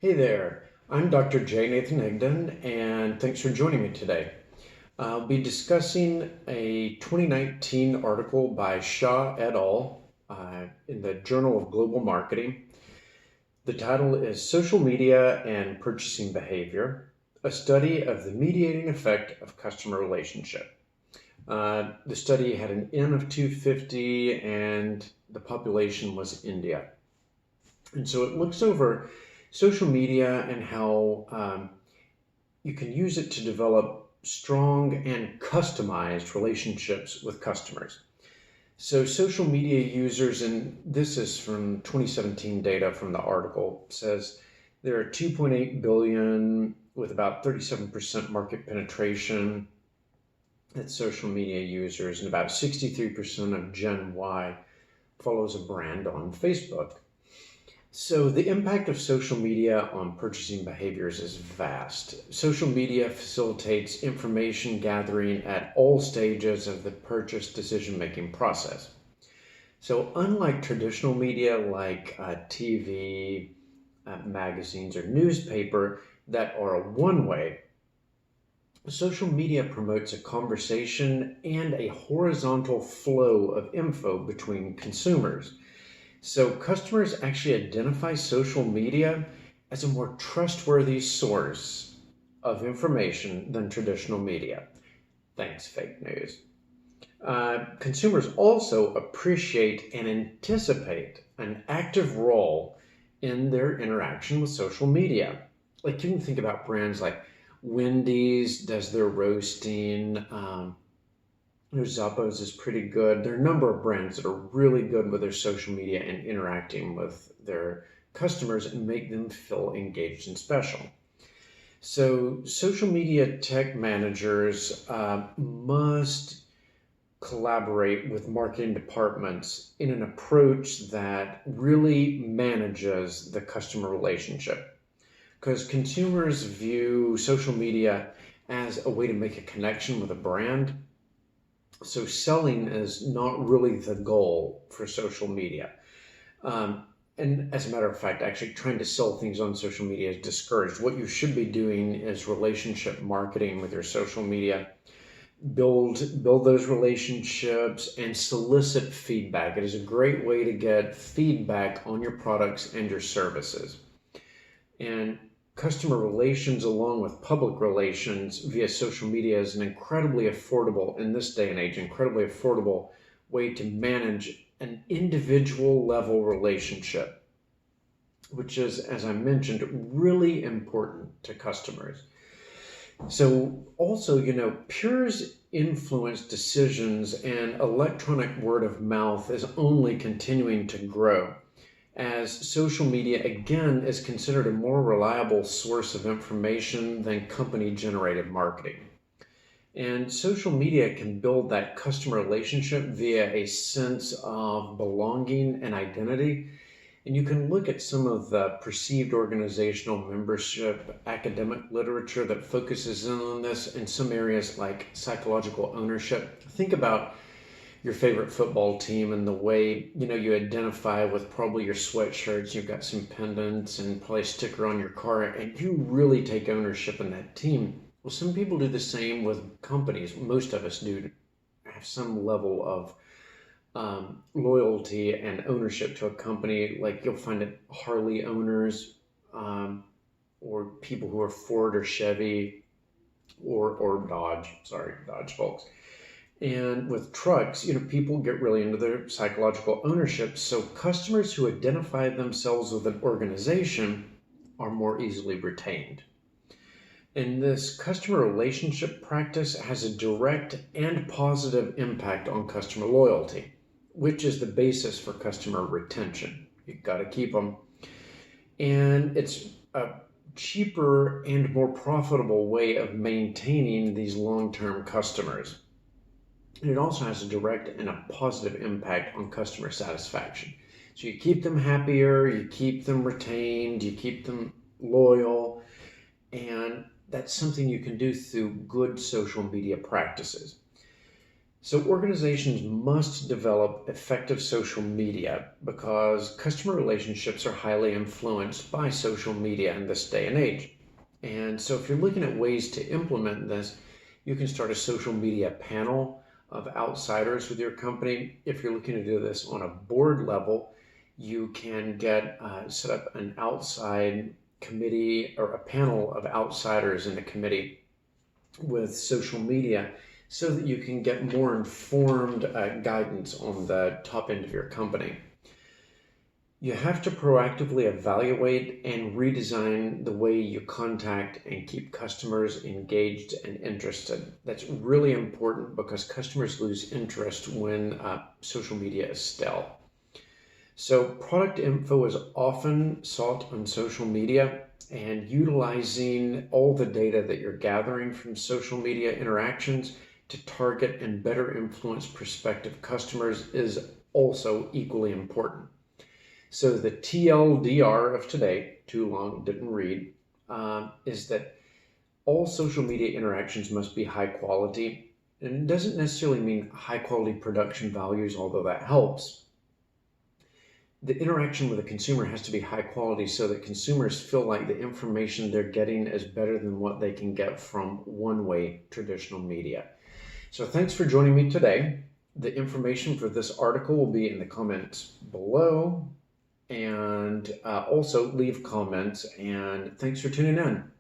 Hey there, I'm Dr. J. Nathan Higdon, and thanks for joining me today. I'll be discussing a 2019 article by Shah et al. In the Journal of Global Marketing. The title is Social Media and Purchasing Behavior, a study of the mediating effect of customer relationship. The study had an N of 250 and the population was India. And so it looks over social media and how you can use it to develop strong and customized relationships with customers. So, social media users, and this is from 2017 data from the article, says there are 2.8 billion with about 37% market penetration. That's social media users, and about 63% of Gen Y follows a brand on Facebook. So, the impact of social media on purchasing behaviors is vast. Social media facilitates information gathering at all stages of the purchase decision making process. So, unlike traditional media like TV, magazines, or newspaper that are a one way, social media promotes a conversation and a horizontal flow of info between consumers. So customers actually identify social media as a more trustworthy source of information than traditional media. Thanks, fake news. Consumers also appreciate and anticipate an active role in their interaction with social media. Like you can think about brands like Wendy's does their roasting, Zappos is pretty good. There are a number of brands that are really good with their social media and interacting with their customers and make them feel engaged and special. So, social media tech managers must collaborate with marketing departments in an approach that really manages the customer relationship. Because consumers view social media as a way to make a connection with a brand, so selling is not really the goal for social media. And as a matter of fact, actually trying to sell things on social media is discouraged. What you should be doing is relationship marketing with your social media. Build those relationships and solicit feedback. It is a great way to get feedback on your products and your services. And customer relations along with public relations via social media is an incredibly affordable, in this day and age, incredibly affordable way to manage an individual level relationship, which is, as I mentioned, really important to customers. So also, peers influence decisions and electronic word of mouth is only continuing to grow, as social media again is considered a more reliable source of information than company generated marketing. And social media can build that customer relationship via a sense of belonging and identity. And you can look at some of the perceived organizational membership academic literature that focuses in on this in some areas like psychological ownership. Think about your favorite football team and the way you identify with probably your sweatshirts, you've got some pendants and probably a sticker on your car, and you really take ownership in that team. Well, some people do the same with companies. Most of us do have some level of loyalty and ownership to a company. Like you'll find it Harley owners, or people who are Ford or Chevy or Dodge. Sorry, Dodge folks. And with trucks, people get really into their psychological ownership. So customers who identify themselves with an organization are more easily retained. And this customer relationship practice has a direct and positive impact on customer loyalty, which is the basis for customer retention. You've got to keep them. And it's a cheaper and more profitable way of maintaining these long-term customers. And it also has a direct and a positive impact on customer satisfaction. So you keep them happier, you keep them retained, you keep them loyal, and that's something you can do through good social media practices. So organizations must develop effective social media because customer relationships are highly influenced by social media in this day and age. And so if you're looking at ways to implement this, you can start a social media panel of outsiders with your company. If you're looking to do this on a board level, you can get set up an outside committee or a panel of outsiders in the committee with social media so that you can get more informed guidance on the top end of your company. You have to proactively evaluate and redesign the way you contact and keep customers engaged and interested. That's really important because customers lose interest when social media is stale. So product info is often sought on social media, and utilizing all the data that you're gathering from social media interactions to target and better influence prospective customers is also equally important. So the TLDR of today, too long, didn't read, is that all social media interactions must be high quality. And it doesn't necessarily mean high quality production values, although that helps. The interaction with the consumer has to be high quality so that consumers feel like the information they're getting is better than what they can get from one-way traditional media. So thanks for joining me today. The information for this article will be in the comments below, and also leave comments, and thanks for tuning in.